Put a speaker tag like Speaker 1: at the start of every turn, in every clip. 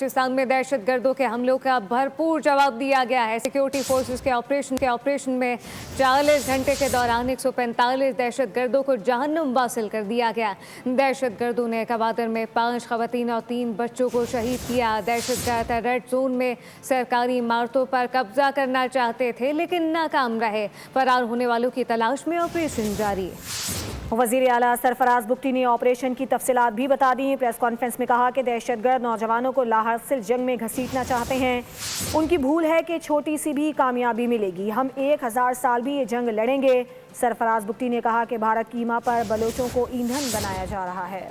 Speaker 1: بلوچستان میں دہشت گردوں کے حملوں کا بھرپور جواب دیا گیا ہے۔ سیکیورٹی فورسز کے آپریشن میں 40 گھنٹے کے دوران 145 دہشت گردوں کو جہنم واصل کر دیا گیا۔ دہشت گردوں نے کوادر میں 5 خواتین اور 3 بچوں کو شہید کیا۔ دہشت گرد ریڈ زون میں سرکاری عمارتوں پر قبضہ کرنا چاہتے تھے لیکن ناکام رہے۔ فرار ہونے والوں کی تلاش میں آپریشن جاری ہے۔
Speaker 2: وزیر اعلیٰ سرفراز بگٹی نے آپریشن کی تفصیلات بھی بتا دی۔ پریس کانفرنس میں کہا کہ دہشت گرد نوجوانوں کو لاحاصل جنگ میں گھسیٹنا چاہتے ہیں۔ ان کی بھول ہے کہ چھوٹی سی بھی کامیابی ملے گی۔ ہم 1000 سال بھی یہ جنگ لڑیں گے۔ سرفراز بگٹی نے کہا کہ بھارت کی ماں پر بلوچوں کو ایندھن بنایا جا رہا ہے۔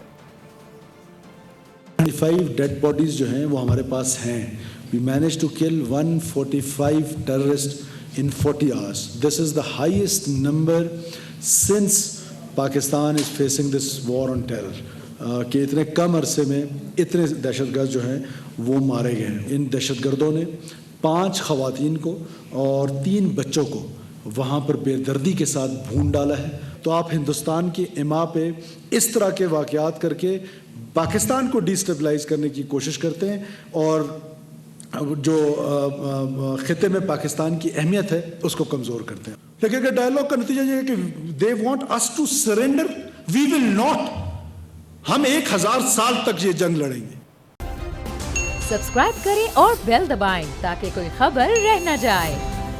Speaker 3: 25 ڈیڈ باڈیز جو ہیں وہ ہمارے پاس ہیں۔ We managed to kill 145 terrorists in 40 hours. This is the highest number since Pakistan is facing this war on terror. کہ اتنے کم عرصے میں اتنے دہشت گرد جو ہیں وہ مارے گئے ہیں۔ ان دہشت گردوں نے 5 خواتین کو اور 3 بچوں کو وہاں پر بے دردی کے ساتھ بھون ڈالا ہے۔ تو آپ ہندوستان کی ایما پہ اس طرح کے واقعات کر کے پاکستان کو ڈیسٹیبلائز کرنے کی کوشش کرتے ہیں اور جو خطے میں پاکستان کی اہمیت ہے اس کو کمزور کرتے ہیں۔ لیکن اگر ڈائیلاگ کا نتیجہ یہ ہے کہ they want us to surrender, we will not. ہم 1000 سال تک یہ جنگ لڑیں گے۔
Speaker 4: سبسکرائب کریں اور بیل دبائیں تاکہ کوئی خبر رہ نہ جائے۔